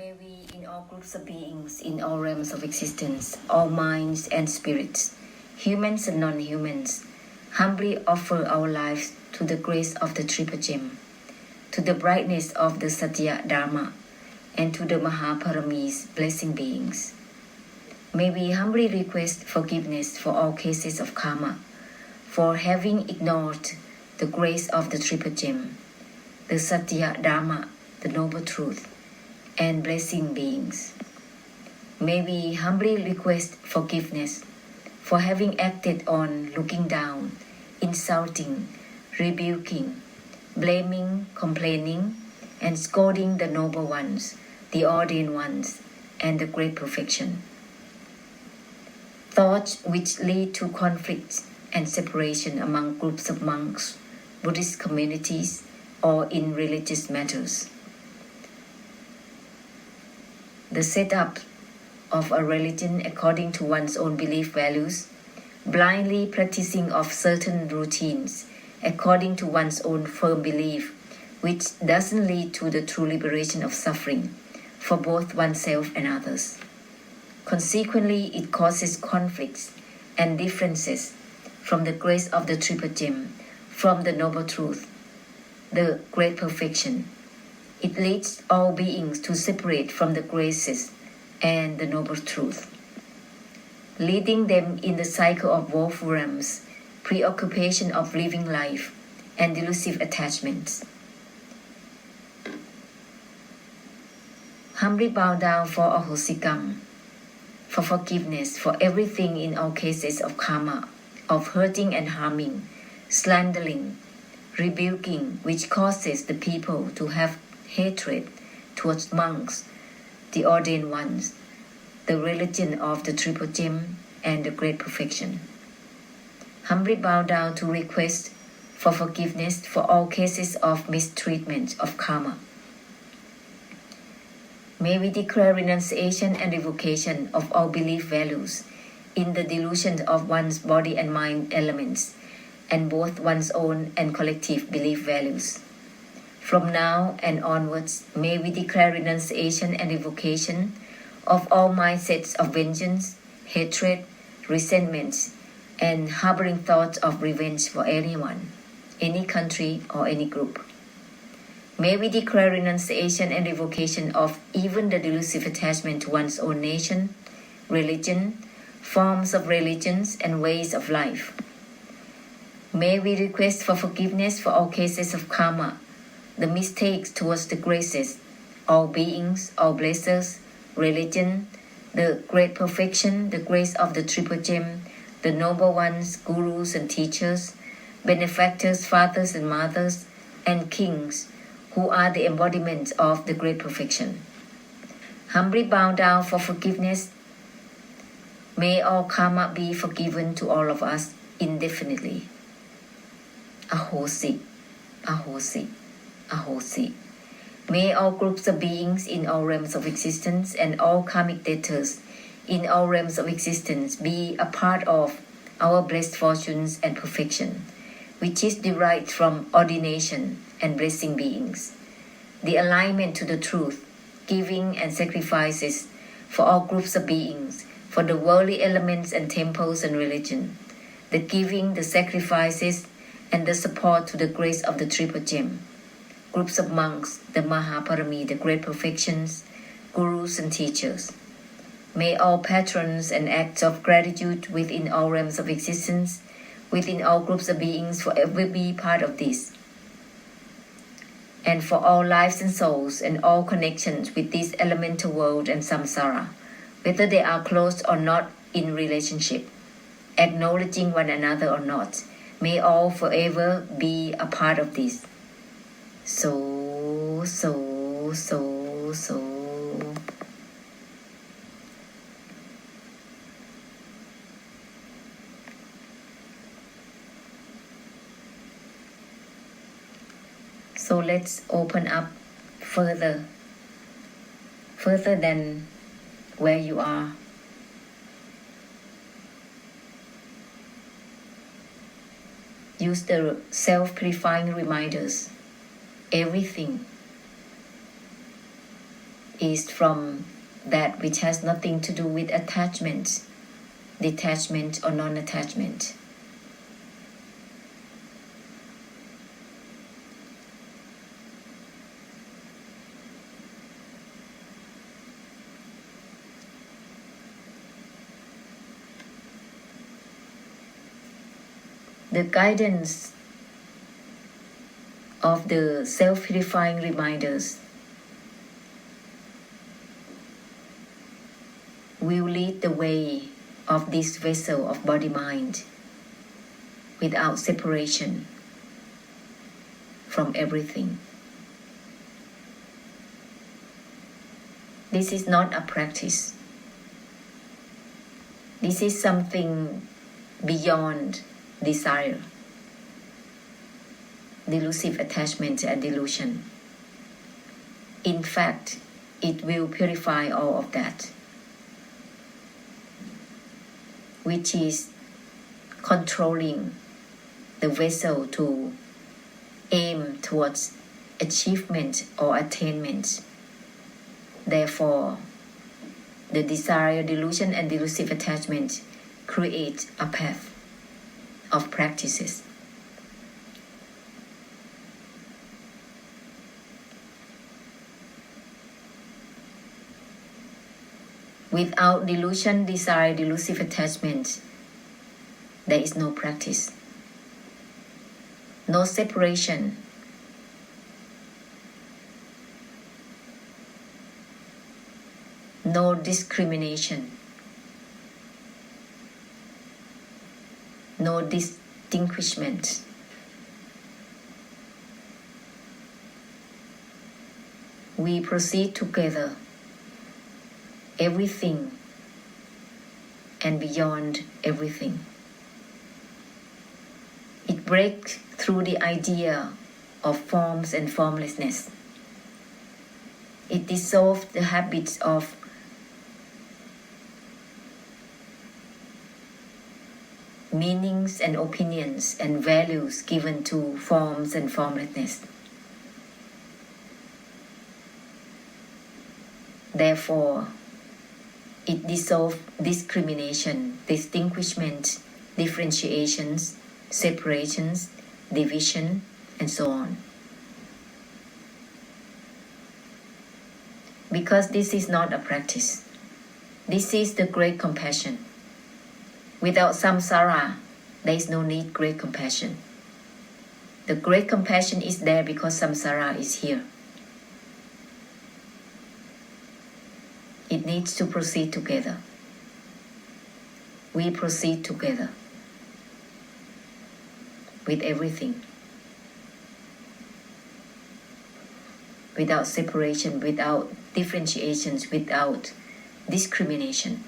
May we, in all groups of beings, in all realms of existence, all minds and spirits, humans and non-humans, humbly offer our lives to the grace of the Triple Gem, to the brightness of the Satya Dharma, and to the Mahaparami's blessing beings. May we humbly request forgiveness for all cases of karma, for having ignored the grace of the Triple Gem, the Satya Dharma, the Noble Truth, and blessing beings. May we humbly request forgiveness for having acted on looking down, insulting, rebuking, blaming, complaining, and scolding the noble ones, the ordained ones, and the great perfection. Thoughts which lead to conflicts and separation among groups of monks, Buddhist communities, or in religious matters. The setup of a religion according to one's own belief values, blindly practicing of certain routines according to one's own firm belief, which doesn't lead to the true liberation of suffering for both oneself and others. Consequently, it causes conflicts and differences from the grace of the Triple Gem, from the Noble Truth, the Great Perfection. It leads all beings to separate from the graces and the Noble Truth, leading them in the cycle of wolframs, preoccupation of living life, and delusive attachments. Humbly bow down for ahosikam, for forgiveness for everything in all cases of karma, of hurting and harming, slandering, rebuking, which causes the people to have hatred towards monks, the ordained ones, the religion of the Triple Gem, and the Great Perfection. Humbly bow down to request for forgiveness for all cases of mistreatment of karma. May we declare renunciation and revocation of all belief values in the delusion of one's body and mind elements, and both one's own and collective belief values. From now and onwards, may we declare renunciation and revocation of all mindsets of vengeance, hatred, resentment, and harboring thoughts of revenge for anyone, any country, or any group. May we declare renunciation and revocation of even the delusive attachment to one's own nation, religion, forms of religions, and ways of life. May we request for forgiveness for all cases of karma, the mistakes towards the graces, all beings, all blessers, religion, the great perfection, the grace of the Triple Gem, the noble ones, gurus and teachers, benefactors, fathers and mothers, and kings, who are the embodiment of the great perfection. Humbly bow down for forgiveness. May all karma be forgiven to all of us indefinitely. Ahosi, ahosi, ahosi. May all groups of beings in all realms of existence and all karmic debtors in all realms of existence be a part of our blessed fortunes and perfection, which is derived from ordination and blessing beings. The alignment to the truth, giving and sacrifices for all groups of beings, for the worldly elements and temples and religion, the giving, the sacrifices, and the support to the grace of the Triple Gem, groups of monks, the Mahaparami, the great perfections, gurus and teachers. May all patrons and acts of gratitude within all realms of existence, within all groups of beings forever be part of this. And for all lives and souls and all connections with this elemental world and samsara, whether they are close or not in relationship, acknowledging one another or not, may all forever be a part of this. So. So let's open up further than where you are. Use the self-purifying reminders. Everything is from that which has nothing to do with attachment, detachment, or non-attachment. The guidance of the self-purifying reminders will lead the way of this vessel of body-mind without separation from everything. This is not a practice. This is something beyond desire, delusive attachment, and delusion. In fact, it will purify all of that, which is controlling the vessel to aim towards achievement or attainment. Therefore, the desire, delusion, and delusive attachment create a path of practices. Without delusion, desire, delusive attachment, there is no practice, no separation, no discrimination, no distinguishment. We proceed together, everything and beyond everything. It breaks through the idea of forms and formlessness. It dissolves the habits of meanings and opinions and values given to forms and formlessness. Therefore, it dissolves discrimination, distinguishment, differentiations, separations, division, and so on. Because this is not a practice. This is the great compassion. Without samsara, there is no need great compassion. The great compassion is there because samsara is here. It needs to proceed together. We proceed together with everything, without separation, without differentiations, without discrimination.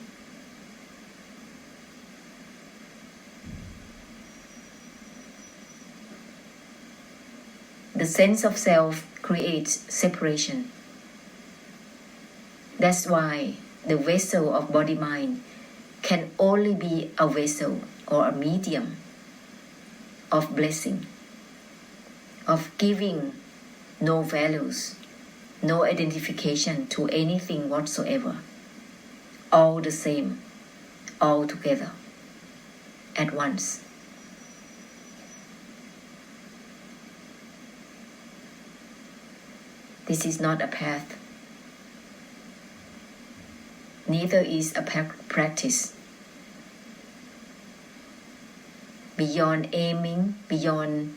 The sense of self creates separation. That's why the vessel of body-mind can only be a vessel or a medium of blessing, of giving no values, no identification to anything whatsoever, all the same, all together, at once. This is not a path. Neither is a practice. Beyond aiming, beyond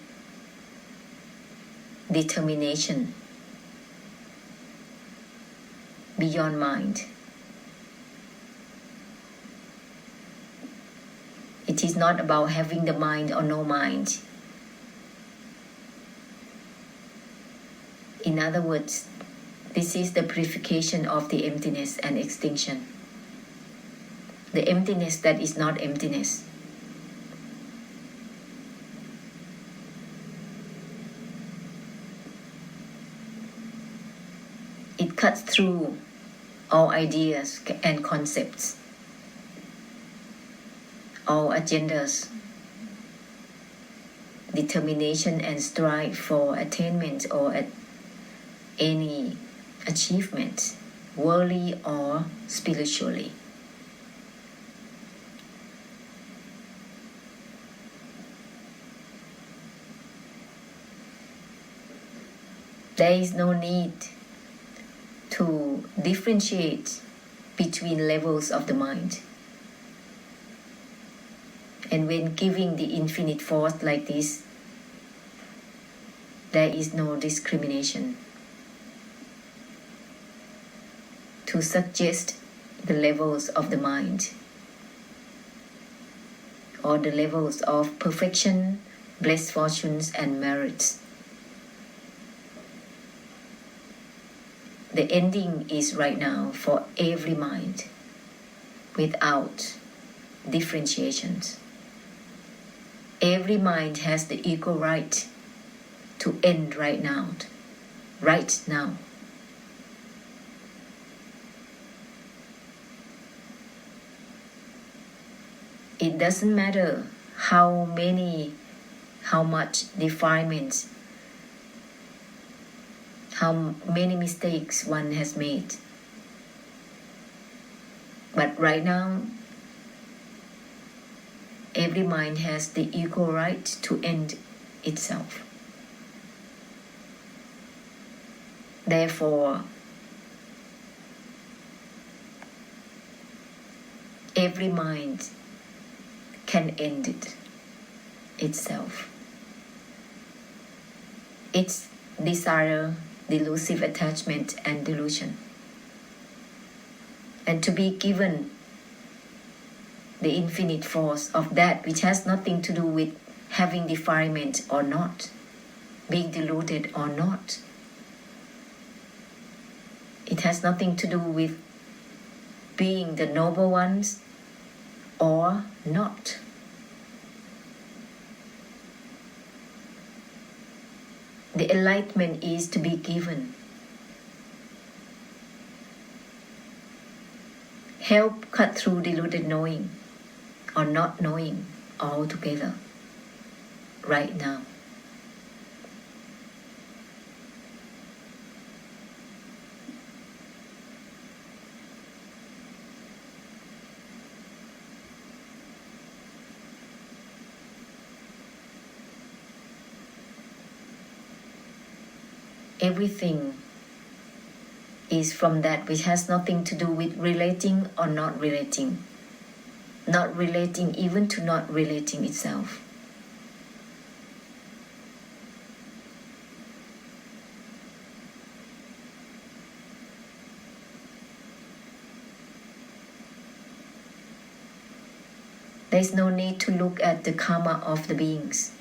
determination, beyond mind. It is not about having the mind or no mind. In other words, this is the purification of the emptiness and extinction. The emptiness that is not emptiness. It cuts through all ideas and concepts, all agendas, determination and strive for attainment or any achievement worldly or spiritually. There is no need to differentiate between levels of the mind. And when giving the infinite force like this, there is no discrimination. To suggest the levels of the mind or the levels of perfection, blessed fortunes and merits. The ending is right now for every mind without differentiations. Every mind has the equal right to end right now. Right now. It doesn't matter how much defilements, how many mistakes one has made. But right now, every mind has the equal right to end itself. Therefore, every mind can end itself. Its desire, delusive attachment and delusion. And to be given the infinite force of that which has nothing to do with having defilement or not, being deluded or not. It has nothing to do with being the noble ones or not. The enlightenment is to be given. Help cut through deluded knowing or not knowing altogether right now. Everything is from that which has nothing to do with relating or not relating. Not relating even to not relating itself. There is no need to look at the karma of the beings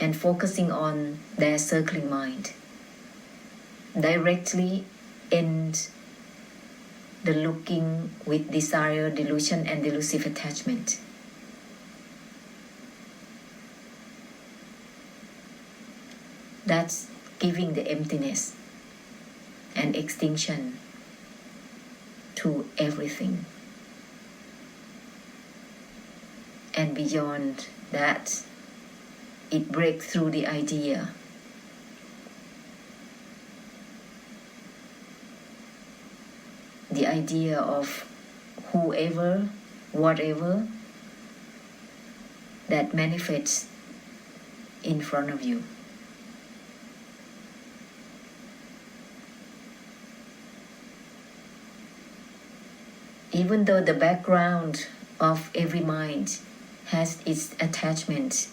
and focusing on their circling mind. Directly end the looking with desire, delusion and delusive attachment. That's giving the emptiness and extinction to everything. And beyond that, it breaks through the idea. The idea of whoever, whatever that manifests in front of you. Even though the background of every mind has its attachment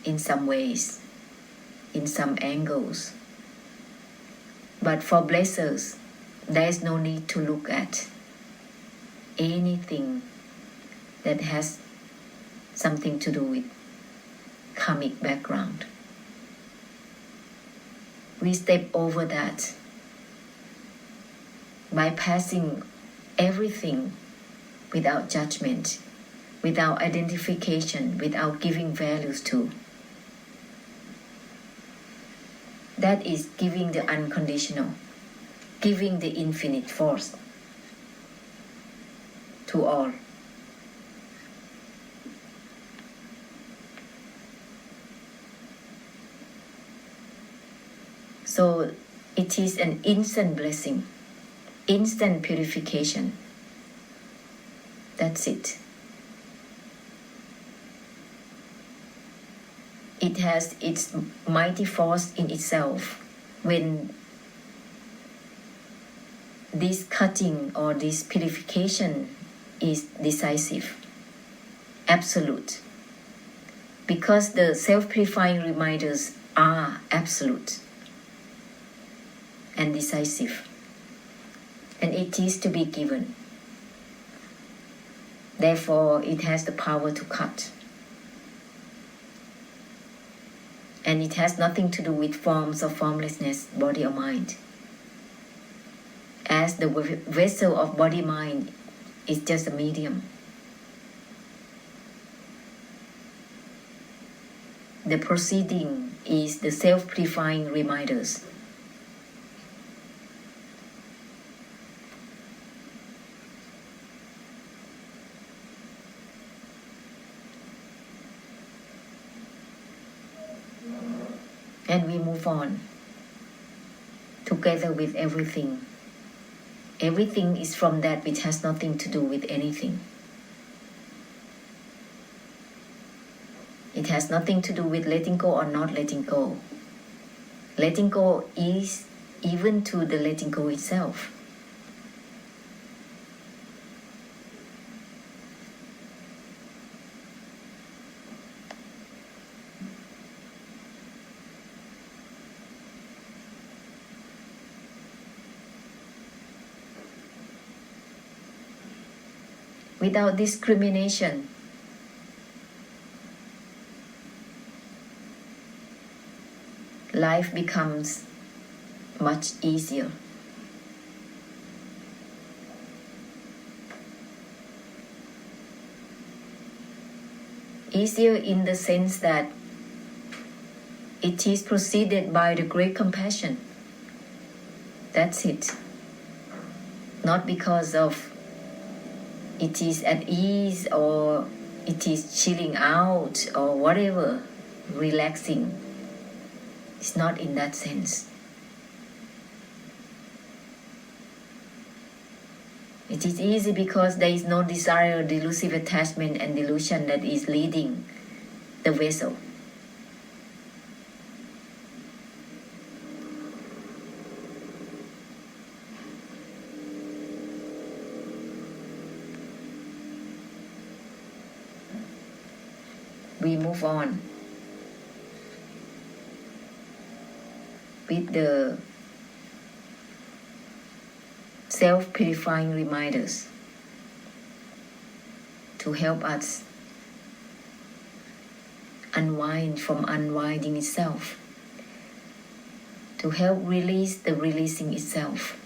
in some ways, in some angles. But for blessers, there is no need to look at anything that has something to do with karmic background. We step over that, bypassing everything without judgment, without identification, without giving values to. That is giving the unconditional, giving the infinite force to all. So it is an instant blessing, instant purification. That's it. It has its mighty force in itself when this cutting or this purification is decisive, absolute. Because the self-purifying reminders are absolute and decisive, and it is to be given. Therefore, it has the power to cut. And it has nothing to do with forms or formlessness, body or mind. As the vessel of body-mind is just a medium. The proceeding is the self-purifying reminders. And we move on together with everything. Everything is from that which has nothing to do with anything. It has nothing to do with letting go or not letting go. Letting go is even to the letting go itself. Without discrimination, life becomes much easier. Easier in the sense that it is preceded by the great compassion. That's it. Not because of it is at ease or it is chilling out or whatever, relaxing. It's not in that sense. It is easy because there is no desire, delusive attachment and delusion that is leading the vessel. We move on with the self-purifying reminders to help us unwind from unwinding itself, to help release the releasing itself.